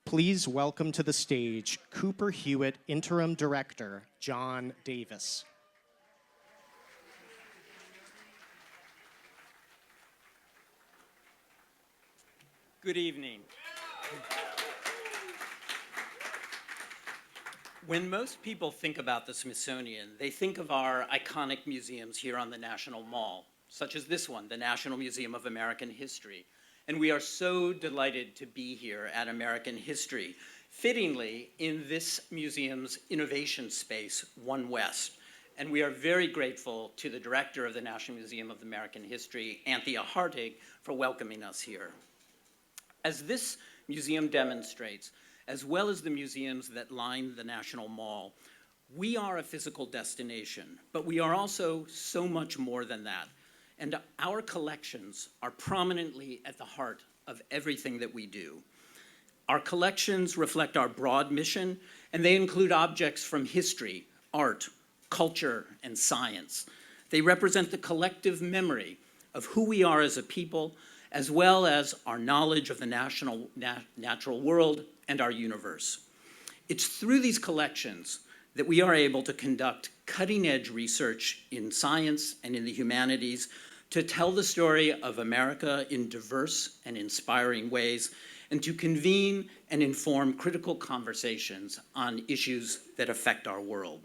Please welcome to the stage Cooper Hewitt Interim Director, John Davis. Good evening. When most people think about the Smithsonian, they think of our iconic museums here on the National Mall, such as this one, the National Museum of American History. And we are so delighted to be here at American History, fittingly in this museum's innovation space, One West. And we are very grateful to the director of the National Museum of American History, Anthea Hartig, for welcoming us here. As this museum demonstrates, as well as the museums that line the National Mall, we are a physical destination, but we are also so much more than that. And our collections are prominently at the heart of everything that we do. Our collections reflect our broad mission, and they include objects from history, art, culture, and science. They represent the collective memory of who we are as a people, as well as our knowledge of the natural world and our universe. It's through these collections that we are able to conduct cutting-edge research in science and in the humanities to tell the story of America in diverse and inspiring ways, and to convene and inform critical conversations on issues that affect our world.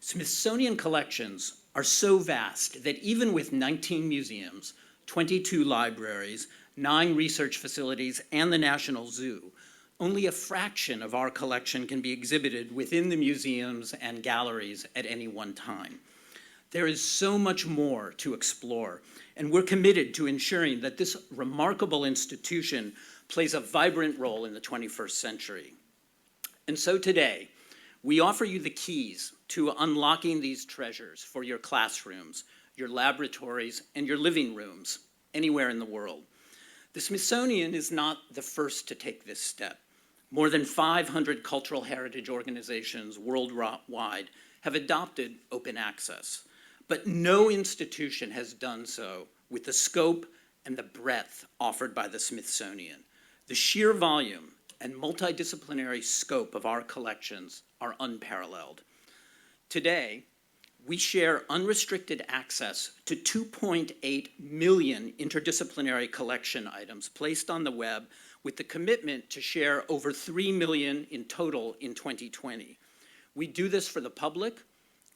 Smithsonian collections are so vast that even with 19 museums, 22 libraries, 9 research facilities, and the National Zoo, only a fraction of our collection can be exhibited within the museums and galleries at any one time. There is so much more to explore, and we're committed to ensuring that this remarkable institution plays a vibrant role in the 21st century. And so today, we offer you the keys to unlocking these treasures for your classrooms, your laboratories, and your living rooms anywhere in the world. The Smithsonian is not the first to take this step. More than 500 cultural heritage organizations worldwide have adopted open access, but no institution has done so with the scope and the breadth offered by the Smithsonian. The sheer volume and multidisciplinary scope of our collections are unparalleled. Today, we share unrestricted access to 2.8 million interdisciplinary collection items placed on the web, with the commitment to share over 3 million in total in 2020. We do this for the public,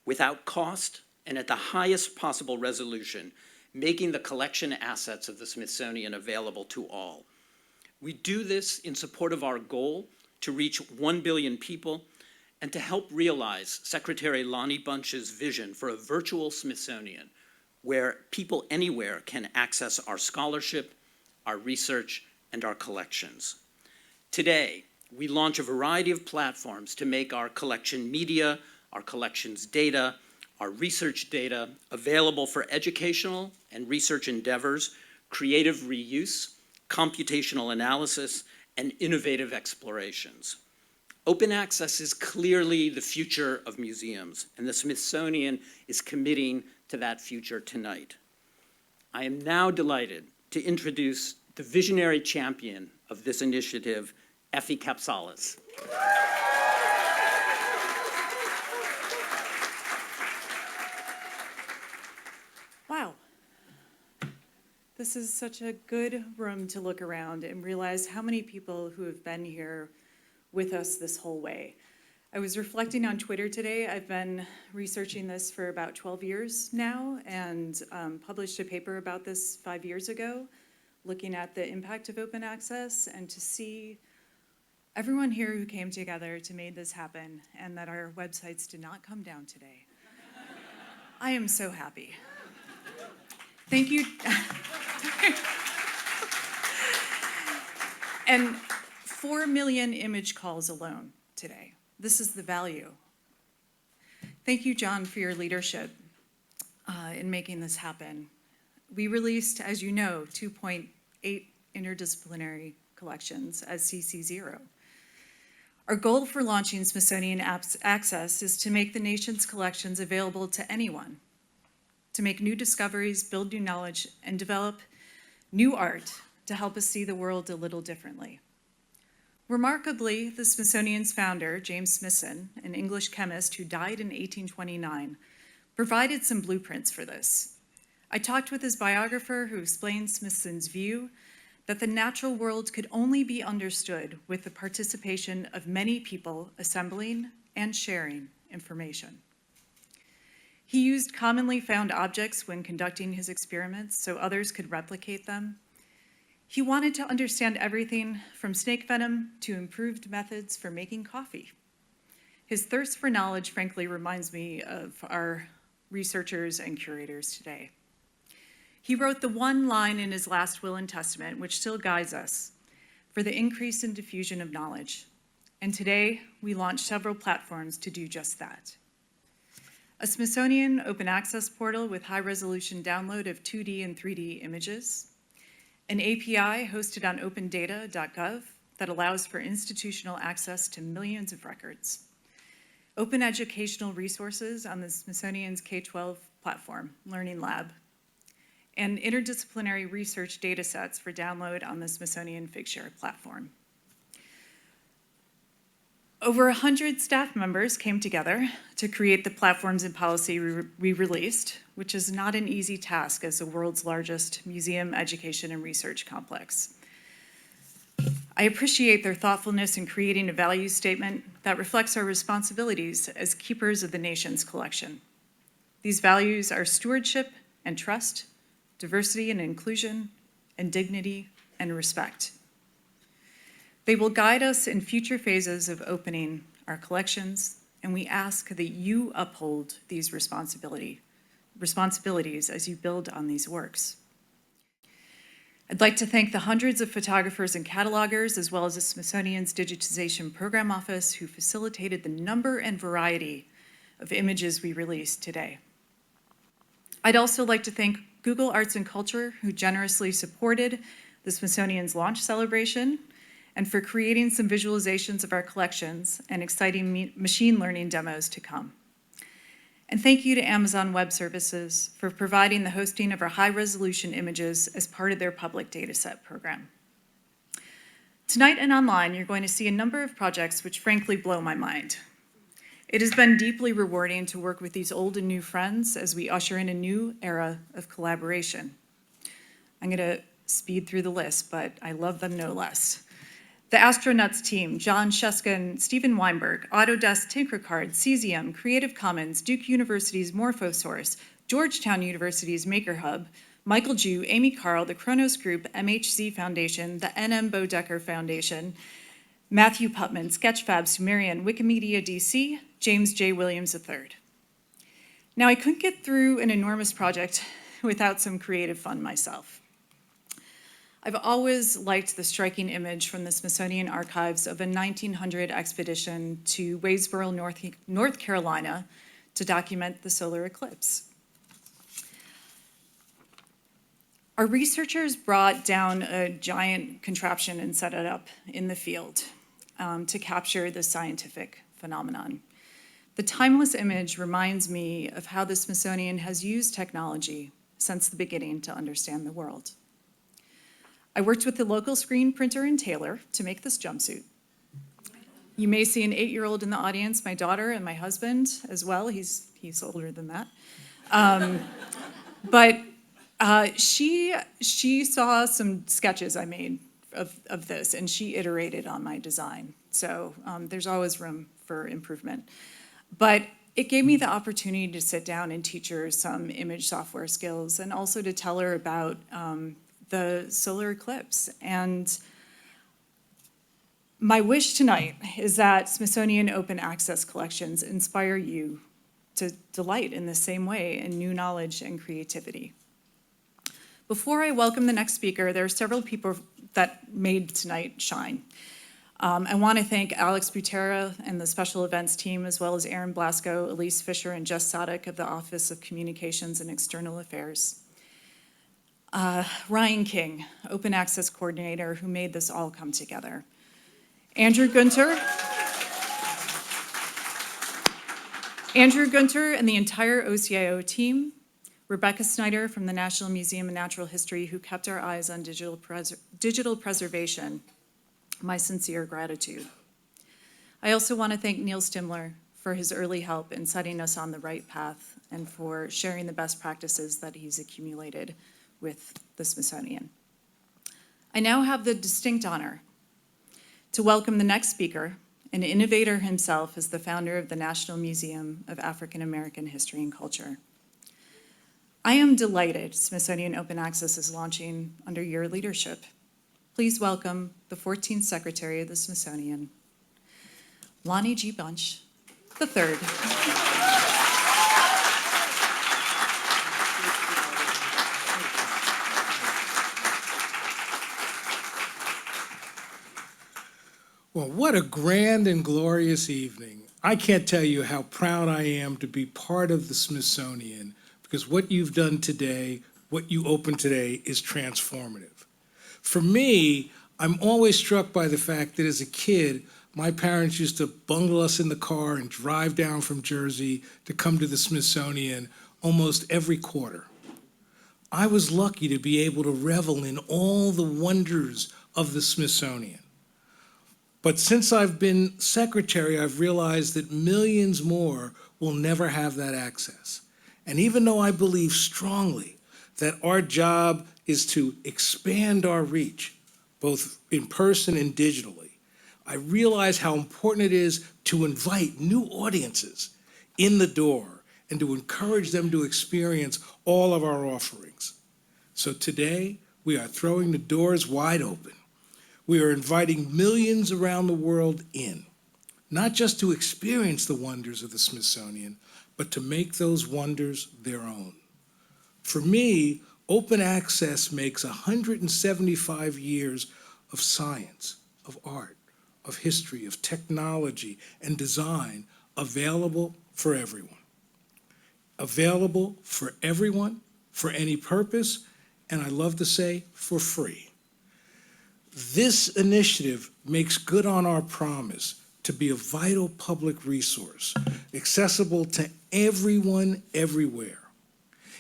without cost, and at the highest possible resolution, making the collection assets of the Smithsonian available to all. We do this in support of our goal to reach 1 billion people and to help realize Secretary Lonnie Bunch's vision for a virtual Smithsonian where people anywhere can access our scholarship, our research, and our collections. Today, we launch a variety of platforms to make our collection media, our collections data, our research data available for educational and research endeavors, creative reuse, computational analysis, and innovative explorations. Open access is clearly the future of museums, and the Smithsonian is committing to that future tonight. I am now delighted to introduce the visionary champion of this initiative, Effie Kapsalis. Wow. This is such a good room to look around and realize how many people who have been here with us this whole way. I was reflecting on Twitter today. I've been researching this for about 12 years now and published a paper about this 5 years ago, looking at the impact of open access, and to see everyone here who came together to make this happen and that our websites did not come down today. I am so happy. Thank you. And 4 million image calls alone today. This is the value. Thank you, John, for your leadership in making this happen. We released, as you know, 2.8 interdisciplinary collections as CC0. Our goal for launching Smithsonian Access is to make the nation's collections available to anyone, to make new discoveries, build new knowledge, and develop new art to help us see the world a little differently. Remarkably, the Smithsonian's founder, James Smithson, an English chemist who died in 1829, provided some blueprints for this. I talked with his biographer who explained Smithson's view that the natural world could only be understood with the participation of many people assembling and sharing information. He used commonly found objects when conducting his experiments so others could replicate them. He wanted to understand everything from snake venom to improved methods for making coffee. His thirst for knowledge, frankly, reminds me of our researchers and curators today. He wrote the one line in his last will and testament, which still guides us, for the increase in diffusion of knowledge. And today, we launch several platforms to do just that. A Smithsonian Open Access portal with high-resolution download of 2D and 3D images, an API hosted on opendata.gov that allows for institutional access to millions of records, open educational resources on the Smithsonian's K-12 platform, Learning Lab, and interdisciplinary research data sets for download on the Smithsonian Figshare platform. Over 100 staff members came together to create the platforms and policy we released, which is not an easy task as the world's largest museum education and research complex. I appreciate their thoughtfulness in creating a value statement that reflects our responsibilities as keepers of the nation's collection. These values are stewardship and trust, diversity and inclusion, and dignity and respect. They will guide us in future phases of opening our collections, and we ask that you uphold these responsibilities as you build on these works. I'd like to thank the hundreds of photographers and catalogers, as well as the Smithsonian's Digitization Program Office, who facilitated the number and variety of images we released today. I'd also like to thank Google Arts and Culture, who generously supported the Smithsonian's launch celebration, and for creating some visualizations of our collections and exciting machine learning demos to come. And thank you to Amazon Web Services for providing the hosting of our high-resolution images as part of their public dataset program. Tonight and online, you're going to see a number of projects which frankly blow my mind. It has been deeply rewarding to work with these old and new friends as we usher in a new era of collaboration. I'm going to speed through the list, but I love them no less. The Astronauts team, John Sheska and Stephen Weinberg, Autodesk Tinkercard, Cesium, Creative Commons, Duke University's Morphosource, Georgetown University's MakerHub, Michael Jew, Amy Carl, the Kronos Group, MHC Foundation, the NM Bodecker Foundation, Matthew Putman, Sketchfab, Sumerian, Wikimedia DC, James J. Williams III. Now, I couldn't get through an enormous project without some creative fun myself. I've always liked the striking image from the Smithsonian Archives of a 1900 expedition to Wadesboro, North Carolina, to document the solar eclipse. Our researchers brought down a giant contraption and set it up in the field to capture the scientific phenomenon. The timeless image reminds me of how the Smithsonian has used technology since the beginning to understand the world. I worked with the local screen printer in Taylor to make this jumpsuit. You may see an 8-year-old in the audience, my daughter and my husband as well. He's older than that. She saw some sketches I made of this, and she iterated on my design. So there's always room for improvement. But it gave me the opportunity to sit down and teach her some image software skills and also to tell her about the solar eclipse. And my wish tonight is that Smithsonian Open Access collections inspire you to delight in the same way in new knowledge and creativity. Before I welcome the next speaker, there are several people that made tonight shine. I want to thank Alex Butera and the special events team, as well as Aaron Blasco, Elise Fisher, and Jess Sadek of the Office of Communications and External Affairs. Ryan King, Open Access Coordinator, who made this all come together. Andrew Gunter and the entire OCIO team. Rebecca Snyder from the National Museum of Natural History, who kept our eyes on digital preservation. my sincere gratitude. I also want to thank Neil Stimler for his early help in setting us on the right path and for sharing the best practices that he's accumulated with the Smithsonian. I now have the distinct honor to welcome the next speaker, an innovator himself as the founder of the National Museum of African American History and Culture. I am delighted Smithsonian Open Access is launching under your leadership. Please welcome the 14th Secretary of the Smithsonian, Lonnie G. Bunch III. Well, what a grand and glorious evening. I can't tell you how proud I am to be part of the Smithsonian, because what you've done today, what you opened today, is transformative. For me, I'm always struck by the fact that as a kid, my parents used to bundle us in the car and drive down from Jersey to come to the Smithsonian almost every quarter. I was lucky to be able to revel in all the wonders of the Smithsonian. But since I've been secretary, I've realized that millions more will never have that access. And even though I believe strongly that our job is to expand our reach, both in person and digitally, I realize how important it is to invite new audiences in the door and to encourage them to experience all of our offerings. So today, we are throwing the doors wide open. We are inviting millions around the world in, not just to experience the wonders of the Smithsonian, but to make those wonders their own. For me, open access makes 175 years of science, of art, of history, of technology, and design available for everyone. Available for everyone, for any purpose, and I love to say, for free. This initiative makes good on our promise to be a vital public resource, accessible to everyone, everywhere.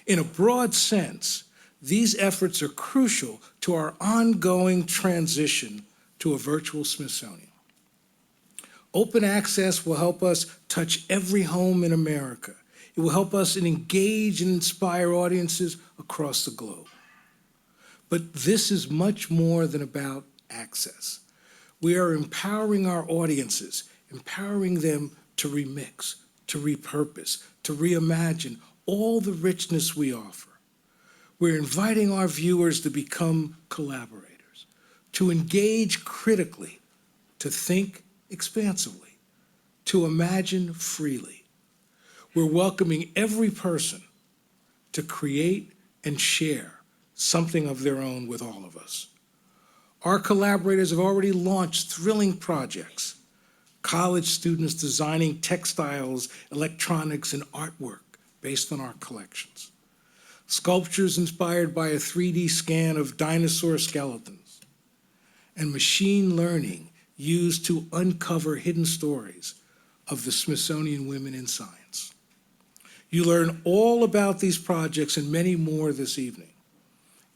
In a broad sense, these efforts are crucial to our ongoing transition to a virtual Smithsonian. Open access will help us touch every home in America. It will help us engage and inspire audiences across the globe. But this is much more than about access. We are empowering our audiences, empowering them to remix, to repurpose, to reimagine all the richness we offer. We're inviting our viewers to become collaborators, to engage critically, to think expansively, to imagine freely. We're welcoming every person to create and share something of their own with all of us. Our collaborators have already launched thrilling projects. College students designing textiles, electronics, and artwork based on our collections. Sculptures inspired by a 3D scan of dinosaur skeletons. And machine learning used to uncover hidden stories of the Smithsonian women in science. You learn all about these projects and many more this evening.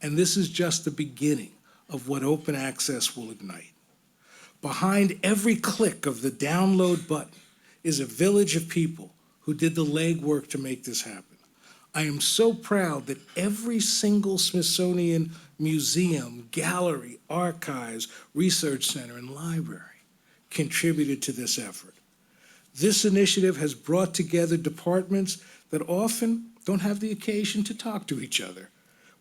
And this is just the beginning of what open access will ignite. Behind every click of the download button is a village of people who did the legwork to make this happen. I am so proud that every single Smithsonian museum, gallery, archives, research center, and library contributed to this effort. This initiative has brought together departments that often don't have the occasion to talk to each other,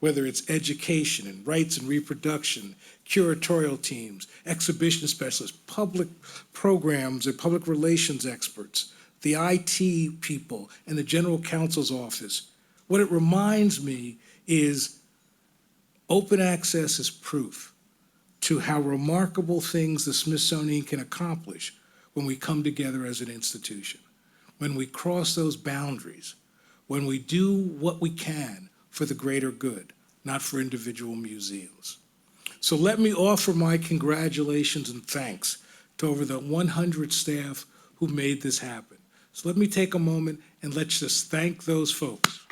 whether it's education and rights and reproduction, curatorial teams, exhibition specialists, public programs and public relations experts, the IT people, and the General Counsel's office. What it reminds me is open access is proof to how remarkable things the Smithsonian can accomplish when we come together as an institution, when we cross those boundaries, when we do what we can for the greater good, not for individual museums. So let me offer my congratulations and thanks to over the 100 staff who made this happen. So let me take a moment and let's just thank those folks.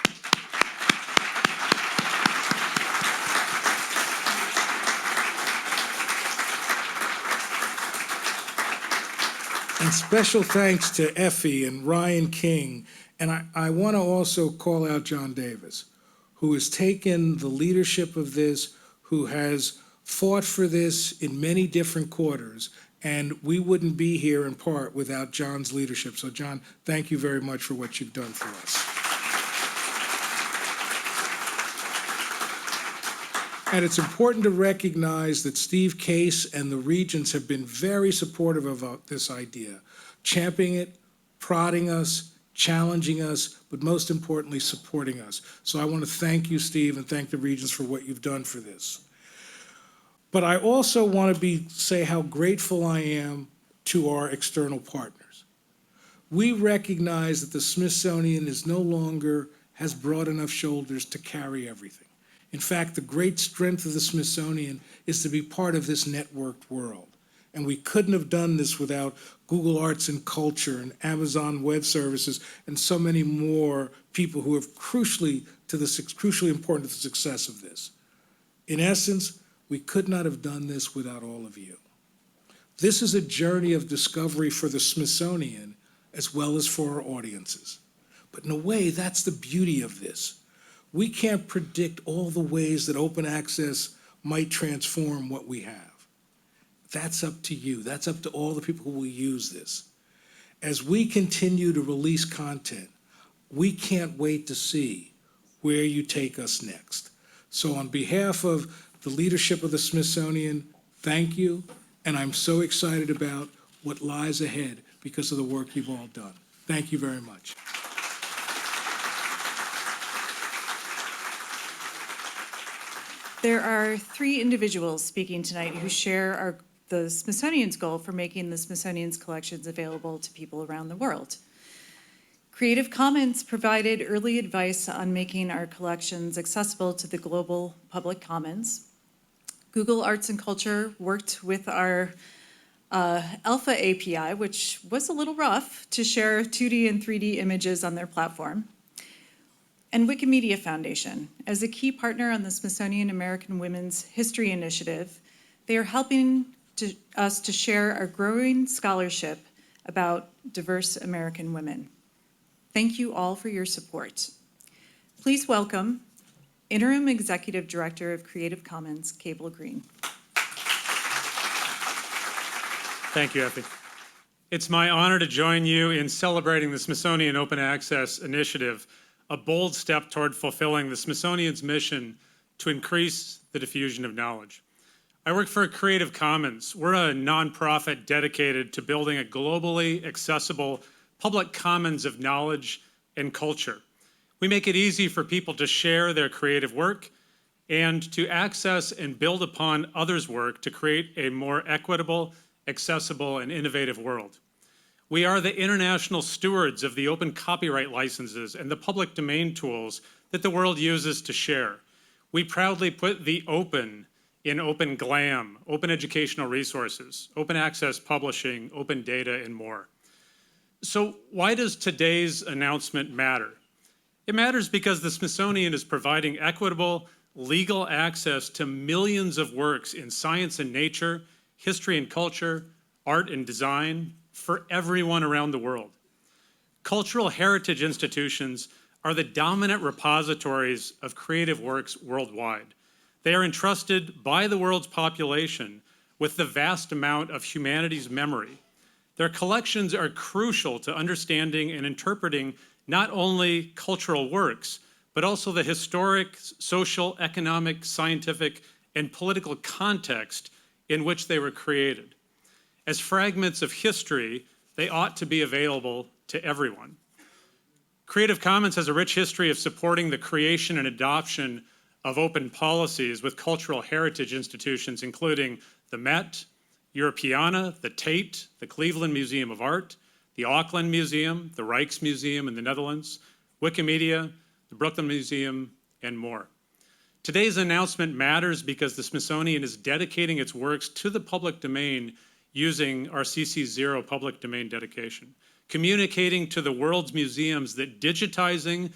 And special thanks to Effie and Ryan King. And I want to also call out John Davis, who has taken the leadership of this, who has fought for this in many different quarters. And we wouldn't be here in part without John's leadership. So John, thank you very much for what you've done for us. And it's important to recognize that Steve Case and the Regents have been very supportive of this idea, championing it, prodding us, challenging us, but most importantly, supporting us. So I want to thank you, Steve, and thank the Regents for what you've done for this. But I also want to say how grateful I am to our external partners. We recognize that the Smithsonian is no longer has broad enough shoulders to carry everything. In fact, the great strength of the Smithsonian is to be part of this networked world. And we couldn't have done this without Google Arts and Culture and Amazon Web Services and so many more people who have crucially important to the success of this. In essence, we could not have done this without all of you. This is a journey of discovery for the Smithsonian as well as for our audiences. But in a way, that's the beauty of this. We can't predict all the ways that open access might transform what we have. That's up to you. That's up to all the people who will use this. As we continue to release content, we can't wait to see where you take us next. So on behalf of the leadership of the Smithsonian, thank you. And I'm so excited about what lies ahead because of the work you've all done. Thank you very much. There are 3 individuals speaking tonight who share the Smithsonian's goal for making the Smithsonian's collections available to people around the world. Creative Commons provided early advice on making our collections accessible to the global public commons. Google Arts and Culture worked with our Alpha API, which was a little rough, to share 2D and 3D images on their platform. And Wikimedia Foundation, as a key partner on the Smithsonian American Women's History Initiative, they are helping us to share our growing scholarship about diverse American women. Thank you all for your support. Please welcome Interim Executive Director of Creative Commons, Cable Green. Thank you, Effie. It's my honor to join you in celebrating the Smithsonian Open Access Initiative, a bold step toward fulfilling the Smithsonian's mission to increase the diffusion of knowledge. I work for Creative Commons. We're a nonprofit dedicated to building a globally accessible public commons of knowledge and culture. We make it easy for people to share their creative work and to access and build upon others' work to create a more equitable, accessible, and innovative world. We are the international stewards of the open copyright licenses and the public domain tools that the world uses to share. We proudly put the open in open GLAM, open educational resources, open access publishing, open data, and more. So why does today's announcement matter? It matters because the Smithsonian is providing equitable, legal access to millions of works in science and nature, history and culture, art and design, for everyone around the world. Cultural heritage institutions are the dominant repositories of creative works worldwide. They are entrusted by the world's population with the vast amount of humanity's memory. Their collections are crucial to understanding and interpreting not only cultural works, but also the historic, social, economic, scientific, and political context in which they were created. As fragments of history, they ought to be available to everyone. Creative Commons has a rich history of supporting the creation and adoption of open policies with cultural heritage institutions, including the Met, Europeana, the Tate, the Cleveland Museum of Art, the Auckland Museum, the Rijksmuseum in the Netherlands, Wikimedia, the Brooklyn Museum, and more. Today's announcement matters because the Smithsonian is dedicating its works to the public domain using our CC0 public domain dedication, communicating to the world's museums that digitizing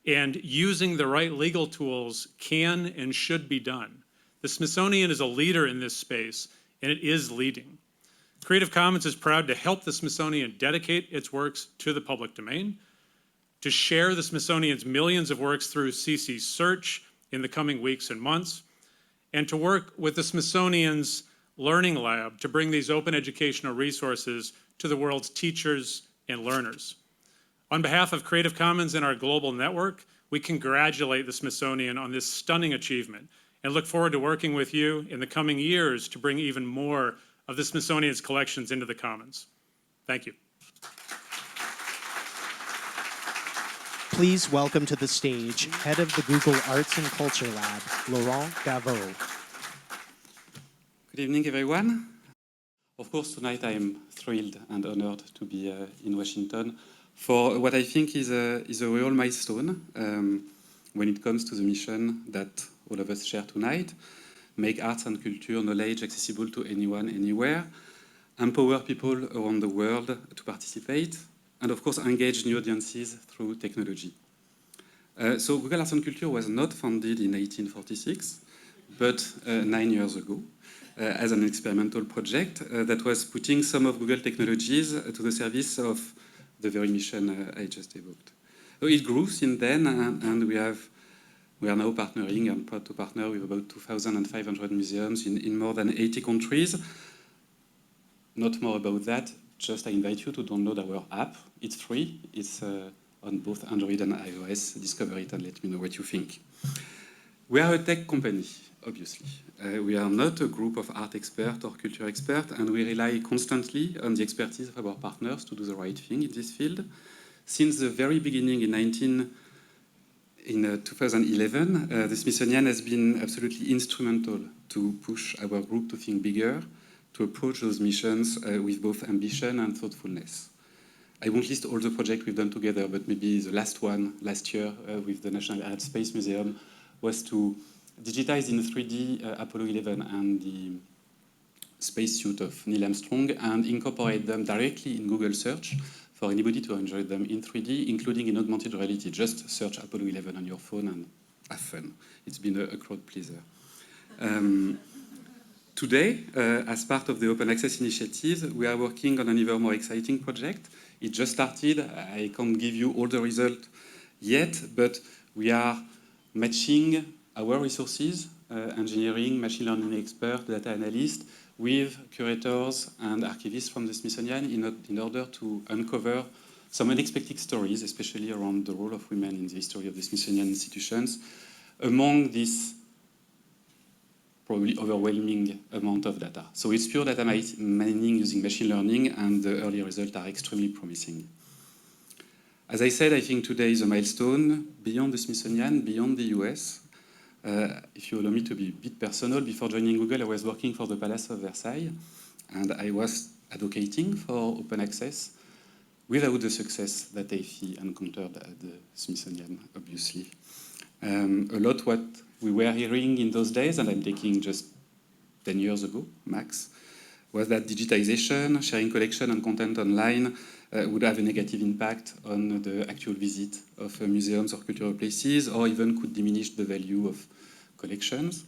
and using the right legal tools can and should be done. The Smithsonian is a leader in this space, and it is leading. Creative Commons is proud to help the Smithsonian dedicate its works to the public domain, to share the Smithsonian's millions of works through CC Search in the coming weeks and months, and to work with the Smithsonian's Learning Lab to bring these open educational resources to the world's teachers and learners. On behalf of Creative Commons and our global network, we congratulate the Smithsonian on this stunning achievement and look forward to working with you in the coming years to bring even more of the Smithsonian's collections into the Commons. Thank you. Please welcome to the stage head of the Google Arts and Culture Lab, Laurent Gaveau. Good evening, everyone. Of course, tonight I am thrilled and honored to be in Washington for what I think is a real milestone when it comes to the mission that all of us share tonight: make arts and culture knowledge accessible to anyone, anywhere, empower people around the world to participate, and of course engage new audiences through technology. So Google Arts and Culture was not founded in 1846, but 9 years ago, as an experimental project that was putting some of Google technologies to the service of the very mission I just evoked. So it grew since then, and we are now partnering and proud to partner with about 2,500 museums in more than 80 countries. Not more about that, just I invite you to download our app. It's free, it's on both Android and iOS. Discover it and let me know what you think. We are a tech company, obviously. We are not a group of art experts or culture experts, and we rely constantly on the expertise of our partners to do the right thing in this field. Since the very beginning in 2011, the Smithsonian has been absolutely instrumental to push our group to think bigger, to approach those missions with both ambition and thoughtfulness. I won't list all the projects we've done together, but maybe the last one last year with the National Air and Space Museum was to digitize in 3D Apollo 11 and the spacesuit of Neil Armstrong and incorporate them directly in Google search for anybody to enjoy them in 3D, including in augmented reality. Just search Apollo 11 on your phone and have fun. It's been a crowd pleaser. Today, as part of the Open Access initiative, we are working on an even more exciting project. It just started. I can't give you all the results yet, but we are matching our resources, engineering, machine learning experts, data analysts, with curators and archivists from the Smithsonian in order to uncover some unexpected stories, especially around the role of women in the history of the Smithsonian institutions, among this probably overwhelming amount of data. So it's pure data mining using machine learning, and the early results are extremely promising. As I said, I think today is a milestone beyond the Smithsonian, beyond the US. If you allow me to be a bit personal, before joining Google, I was working for the Palace of Versailles, and I was advocating for open access without the success that I encountered at the Smithsonian, obviously. A lot what we were hearing in those days, and I'm taking just 10 years ago, max, was that digitization, sharing collection and content online would have a negative impact on the actual visit of museums or cultural places, or even could diminish the value of collections.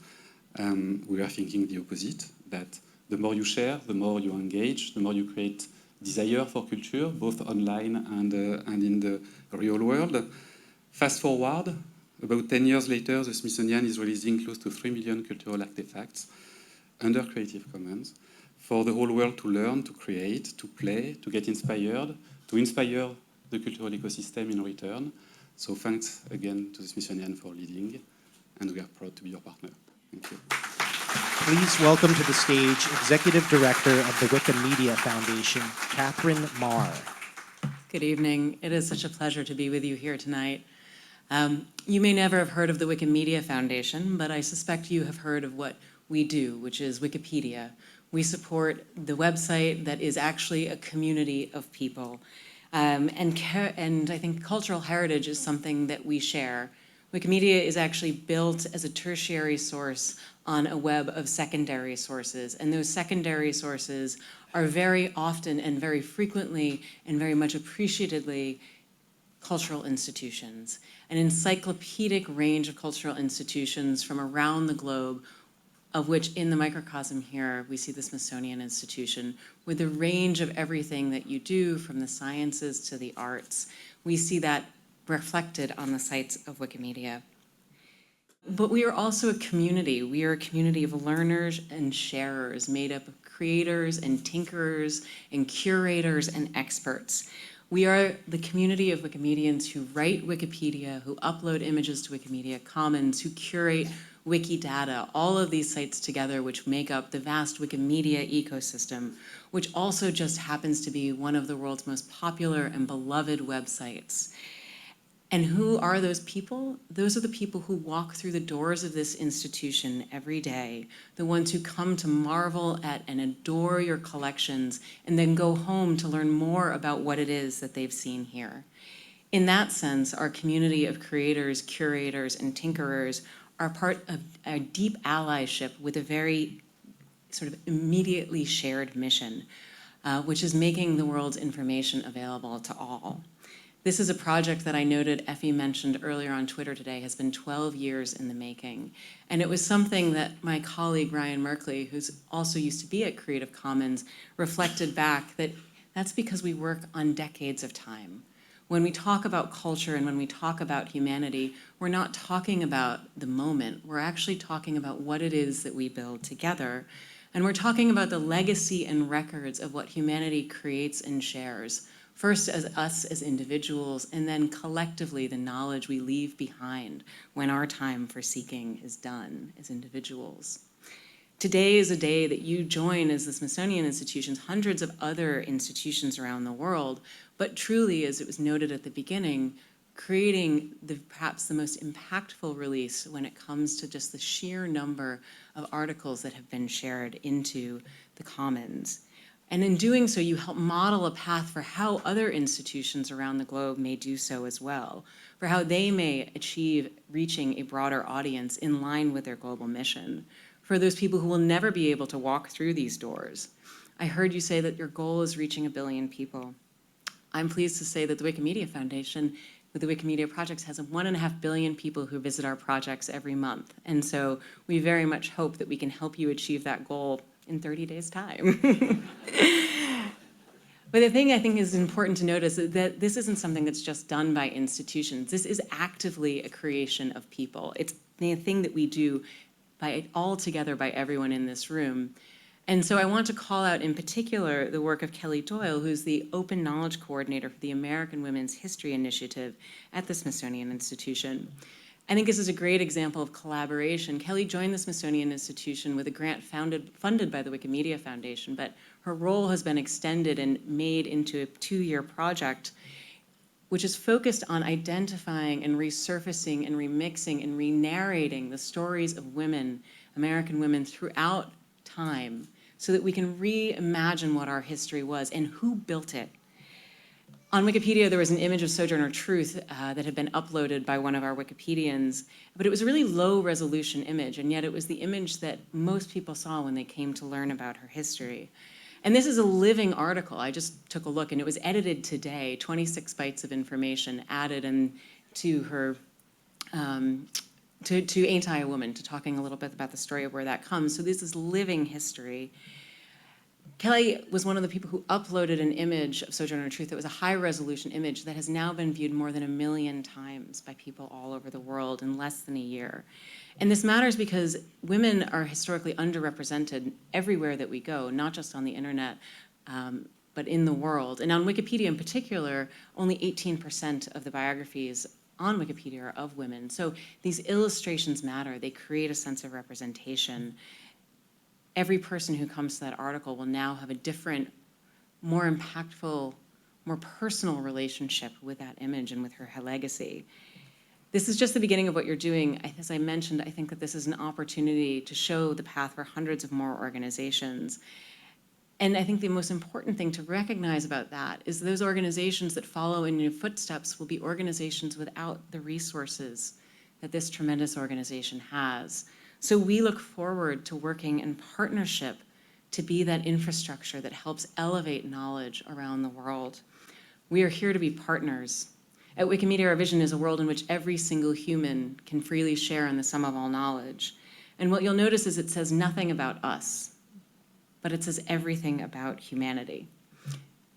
We are thinking the opposite, that the more you share, the more you engage, the more you create desire for culture, both online and in the real world. Fast forward, about 10 years later, the Smithsonian is releasing close to 3 million cultural artifacts under Creative Commons for the whole world to learn, to create, to play, to get inspired, to inspire the cultural ecosystem in return. So thanks again to the Smithsonian for leading, and we are proud to be your partner. Thank you. Please welcome to the stage Executive Director of the Wikimedia Foundation, Catherine Marr. Good evening. It is such a pleasure to be with you here tonight. You may never have heard of the Wikimedia Foundation, but I suspect you have heard of what we do, which is Wikipedia. We support the website that is actually a community of people. And I think cultural heritage is something that we share. Wikimedia is actually built as a tertiary source on a web of secondary sources, and those secondary sources are very often and very frequently and very much appreciatedly cultural institutions. An encyclopedic range of cultural institutions from around the globe of which in the microcosm here, we see the Smithsonian Institution with the range of everything that you do, from the sciences to the arts. We see that reflected on the sites of Wikimedia. But we are also a community. We are a community of learners and sharers made up of creators and tinkerers and curators and experts. We are the community of Wikimedians who write Wikipedia, who upload images to Wikimedia Commons, who curate Wikidata, all of these sites together which make up the vast Wikimedia ecosystem, which also just happens to be one of the world's most popular and beloved websites. And who are those people? Those are the people who walk through the doors of this institution every day, the ones who come to marvel at and adore your collections and then go home to learn more about what it is that they've seen here. In that sense, our community of creators, curators, and tinkerers are part of a deep allyship with a very sort of immediately shared mission, which is making the world's information available to all. This is a project that I noted Effie mentioned earlier on Twitter today has been 12 years in the making. And it was something that my colleague Ryan Merkley, who's also used to be at Creative Commons, reflected back that that's because we work on decades of time. When we talk about culture and when we talk about humanity, we're not talking about the moment. We're actually talking about what it is that we build together. And we're talking about the legacy and records of what humanity creates and shares. First as us as individuals, and then collectively the knowledge we leave behind when our time for seeking is done as individuals. Today is a day that you join as the Smithsonian Institution's hundreds of other institutions around the world, but truly, as it was noted at the beginning, creating perhaps the most impactful release when it comes to just the sheer number of articles that have been shared into the Commons. And in doing so, you help model a path for how other institutions around the globe may do so as well, for how they may achieve reaching a broader audience in line with their global mission, for those people who will never be able to walk through these doors. I heard you say that your goal is reaching 1 billion people. I'm pleased to say that the Wikimedia Foundation, with the Wikimedia projects, has 1.5 billion people who visit our projects every month. And so we very much hope that we can help you achieve that goal in 30 days' time. But the thing I think is important to notice is that this isn't something that's just done by institutions. This is actively a creation of people. It's the thing that we do all together by everyone in this room. And so I want to call out in particular the work of Kelly Doyle, who's the Open Knowledge Coordinator for the American Women's History Initiative at the Smithsonian Institution. I think this is a great example of collaboration. Kelly joined the Smithsonian Institution with a grant funded by the Wikimedia Foundation, but her role has been extended and made into a 2-year project, which is focused on identifying and resurfacing and remixing and re-narrating the stories of women, American women, throughout time, so that we can reimagine what our history was and who built it. On Wikipedia, there was an image of Sojourner Truth that had been uploaded by one of our Wikipedians, but it was a really low resolution image, and yet it was the image that most people saw when they came to learn about her history. And this is a living article. I just took a look, and it was edited today, 26 bytes of information added to her, to Ain't I a Woman, to talking a little bit about the story of where that comes. So this is living history. Kelly was one of the people who uploaded an image of Sojourner Truth that was a high-resolution image that has now been viewed more than 1 million times by people all over the world in less than a year. And this matters because women are historically underrepresented everywhere that we go, not just on the internet, but in the world. And on Wikipedia in particular, only 18% of the biographies on Wikipedia are of women. So these illustrations matter. They create a sense of representation. Every person who comes to that article will now have a different, more impactful, more personal relationship with that image and with her legacy. This is just the beginning of what you're doing. As I mentioned, I think that this is an opportunity to show the path for hundreds of more organizations. And I think the most important thing to recognize about that is those organizations that follow in your footsteps will be organizations without the resources that this tremendous organization has. So we look forward to working in partnership to be that infrastructure that helps elevate knowledge around the world. We are here to be partners. At Wikimedia, our vision is a world in which every single human can freely share in the sum of all knowledge. And what you'll notice is it says nothing about us, but it says everything about humanity.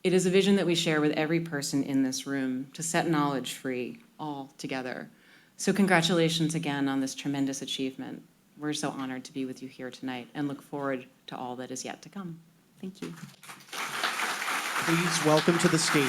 It is a vision that we share with every person in this room to set knowledge free all together. So congratulations again on this tremendous achievement. We're so honored to be with you here tonight and look forward to all that is yet to come. Thank you. Please welcome to the stage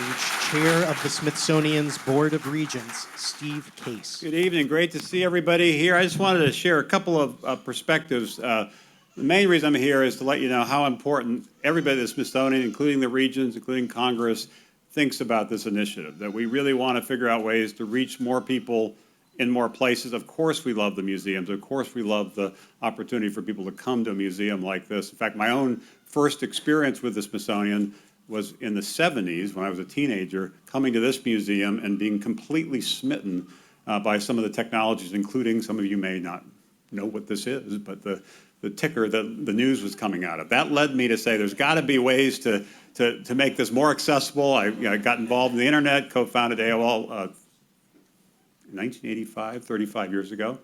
Chair of the Smithsonian's Board of Regents, Steve Case. Good evening. Great to see everybody here. I just wanted to share a couple of perspectives. The main reason I'm here is to let you know how important everybody at the Smithsonian, including the Regents, including Congress, thinks about this initiative, that we really want to figure out ways to reach more people in more places. Of course we love the museums. Of course we love the opportunity for people to come to a museum like this. In fact, my own first experience with the Smithsonian was in the 70s when I was a teenager, coming to this museum and being completely smitten by some of the technologies, including, some of you may not know what this is, but the ticker that the news was coming out of. That led me to say there's got to be ways to make this more accessible. I got involved in the internet, co-founded AOL in 1985, 35 years ago.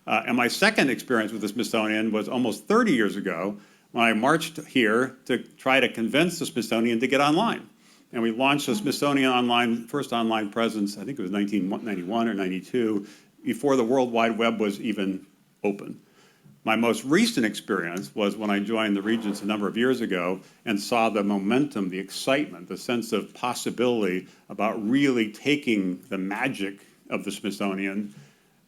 And my second experience with the Smithsonian was almost 30 years ago when I marched here to try to convince the Smithsonian to get online. And we launched the Smithsonian first online presence, I think it was 1991 or 92, before the World Wide Web was even open. My most recent experience was when I joined the Regents a number of years ago and saw the momentum, the excitement, the sense of possibility about really taking the magic of the Smithsonian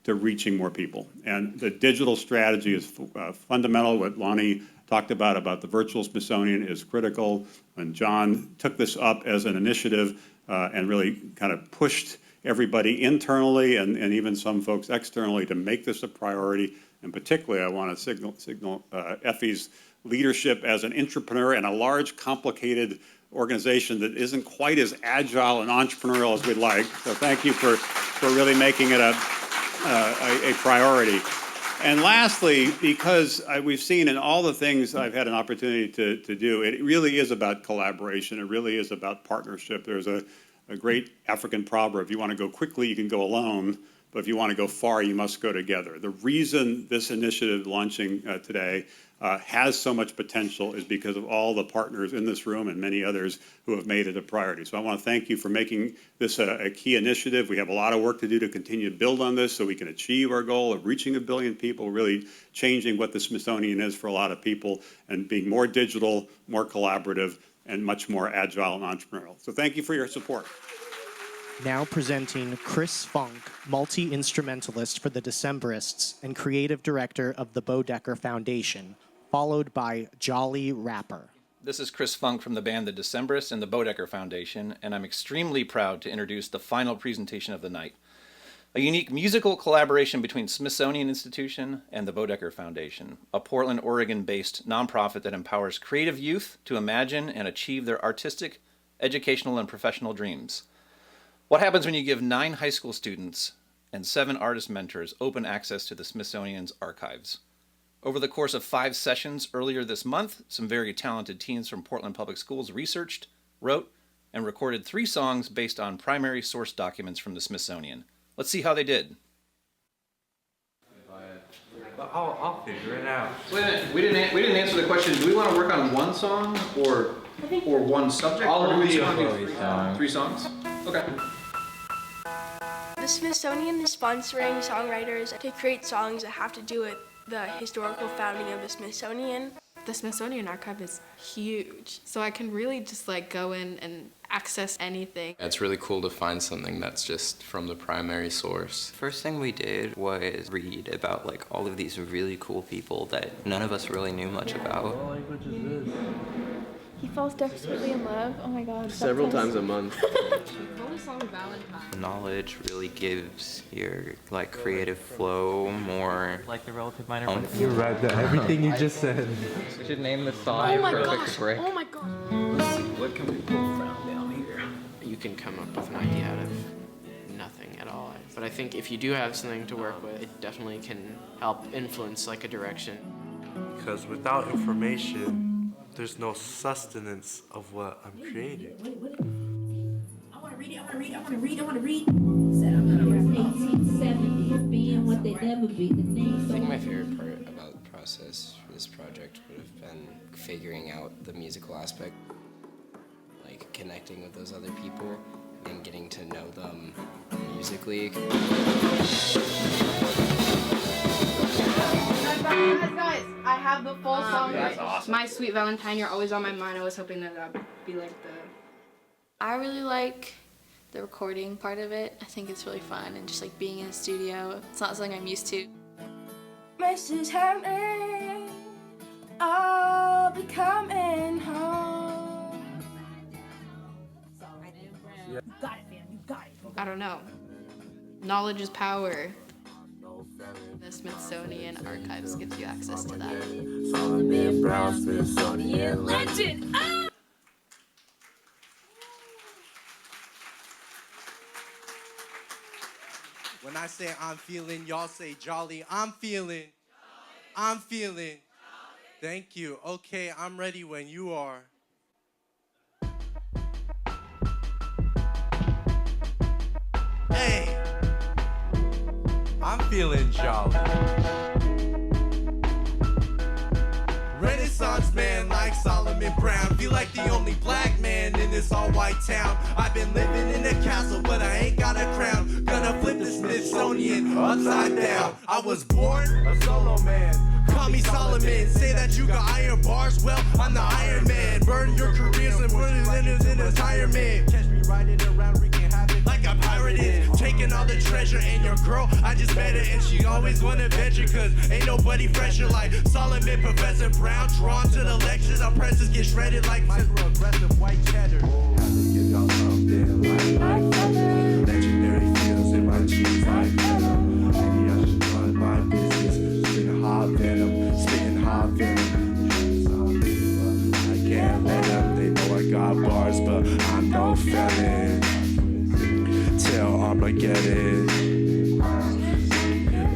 to reaching more people. And the digital strategy is fundamental. What Lonnie talked about the virtual Smithsonian is critical. And John took this up as an initiative and really kind of pushed everybody internally and even some folks externally to make this a priority. And particularly, I want to signal Effie's leadership as an entrepreneur in a large, complicated organization that isn't quite as agile and entrepreneurial as we'd like. So thank you for really making it a priority. And lastly, because we've seen in all the things I've had an opportunity to do, it really is about collaboration. It really is about partnership. There's a great African proverb: if you want to go quickly, you can go alone. But if you want to go far, you must go together. The reason this initiative launching today has so much potential is because of all the partners in this room and many others who have made it a priority. So I want to thank you for making this a key initiative. We have a lot of work to do to continue to build on this so we can achieve our goal of reaching 1 billion people, really changing what the Smithsonian is for a lot of people and being more digital, more collaborative, and much more agile and entrepreneurial. So thank you for your support. Now presenting Chris Funk, multi-instrumentalist for the Decemberists and creative director of the Bodecker Foundation, followed by Jolly Rapper. This is Chris Funk from the band The Decemberists and the Bodecker Foundation, and I'm extremely proud to introduce the final presentation of the night, a unique musical collaboration between Smithsonian Institution and the Bodecker Foundation, a Portland, Oregon-based nonprofit that empowers creative youth to imagine and achieve their artistic, educational, and professional dreams. What happens when you give 9 high school students and 7 artist mentors open access to the Smithsonian's archives? Over the course of 5 sessions earlier this month, some very talented teens from Portland Public Schools researched, wrote, and recorded 3 songs based on primary source documents from the Smithsonian. Let's see how they did. I'll figure it out. Wait a minute, we didn't answer the question. Do we want to work on one song or one subject? All or of do we the want to do above. 3 songs? Okay. The Smithsonian is sponsoring songwriters to create songs that have to do with the historical founding of the Smithsonian. The Smithsonian archive is huge, so I can really just go in and access anything. It's really cool to find something that's just from the primary source. First thing we did was read about all of these really cool people that none of us really knew much about. He falls desperately in love. Oh my god. Several times a month. Knowledge really gives your creative flow more. Like the relative minor. You're right. Everything you just said. We should name the song. Oh my gosh. Oh my god. What can we pull from down here? You can come up with an idea out of nothing at all. But I think if you do have something to work with, it definitely can help influence a direction. Because without information, there's no sustenance of what I'm creating. I want to read. Said I'm not 1870s being what they never be. I think my favorite part about the process for this project would have been figuring out the musical aspect, like connecting with those other people and getting to know them musically. Guys, I have the full song. That's awesome. My Sweet Valentine, You're Always on My Mind. I was hoping that would be like the... I really like the recording part of it. I think it's really fun and just like being in a studio. It's not something I'm used to. Mrs. Hammond, I'll be coming home. You got it, man. You got it. I don't know. Knowledge is power. The Smithsonian Archives gives you access to that. Solomon Brown, Smithsonian legend. Ah! When I say I'm feeling, y'all say jolly. I'm feeling. I'm feeling. Thank you. Okay, I'm ready when you are. Hey, I'm feeling jolly. Renaissance man like Solomon Brown. Feel like the only black man in this all-white town. I've been living in a castle, but I ain't got a crown. Gonna flip the Smithsonian upside down. I was born a solo man. Call me Solomon. Say that you got iron bars. Well, I'm the Iron Man. Burn your careers and put it in retirement. Catch me riding around wreaking havoc like a pirate is. Taking all the treasure and your girl, I just met her and she always wanna venture. Cause ain't nobody fresher like Solomon, Professor Brown. Drawn to the lectures, oppressors get shredded like microaggressive white cheddar. Had to give y'all something like feather. Legendary feels in my jeans like venom. Maybe I should run my business. Spitting hot venom, spitting hot venom. I can't let them, they know I got bars, but I'm no felon. Till Armageddon.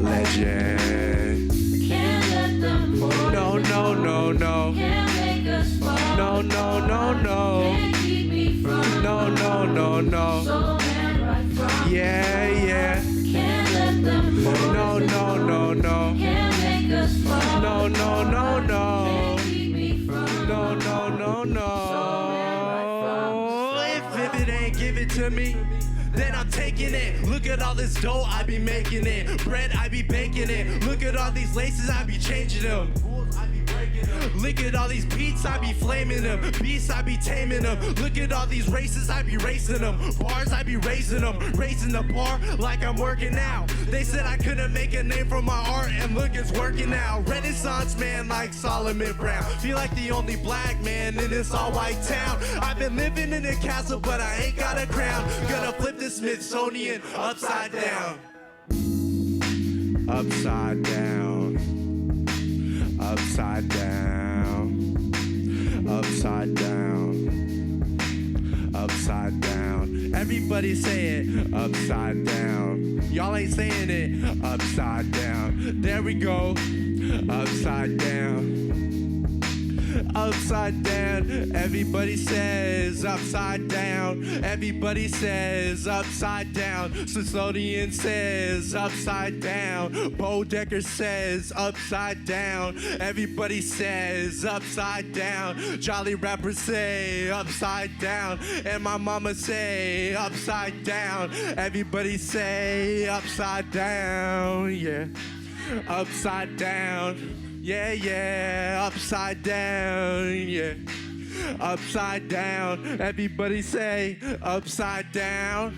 Legend. Can't let them No, no, no, no. Can't make us fall. No, no, no, no. Can't keep me from No, no, no, no. soul man right from Yeah, yeah. Can't let them No, no, no, no. Can't make us fall. No, no, no, no. Can't keep me from No, no, no, no. If it ain't give it to me, then I'm taking it. Look at all this dough, I be making it. Bread, I be baking it. Look at all these laces, I be changing them. Look at all these beats, I be flaming them. Beasts, I be taming them. Look at all these races, I be racing them. Bars, I be raising them. Raising the bar like I'm working out. They said I couldn't make a name for my art, and look, it's working out. Renaissance man like Solomon Brown. Feel like the only black man in this all-white town. I've been living in a castle, but I ain't got a crown. Gonna flip the Smithsonian upside down. Upside down. Upside down, upside down, upside down. Everybody say it, upside down. Y'all ain't saying it, upside down. There we go, upside down. Upside down, everybody says upside down. Everybody says upside down. Smithsonian says upside down. Bodecker says upside down. Everybody says upside down. Jolly rappers say upside down. And my mama say upside down. Everybody say upside down, yeah. Upside down. Yeah, yeah, upside down, yeah. Upside down, everybody say upside down.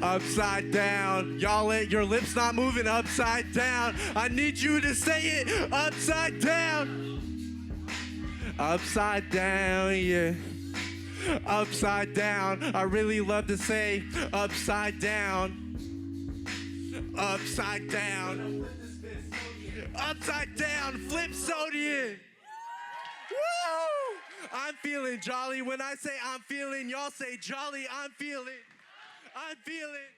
Upside down, y'all, your lips not moving upside down. I need you to say it upside down. Upside down, yeah. Upside down, I really love to say upside down. Upside down. Upside down, Flipsonian. Woo! I'm feeling jolly. When I say I'm feeling, y'all say jolly. I'm feeling. I'm feeling.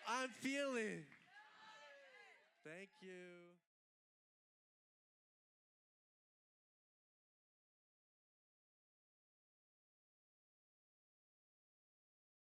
I'm feeling. Thank you.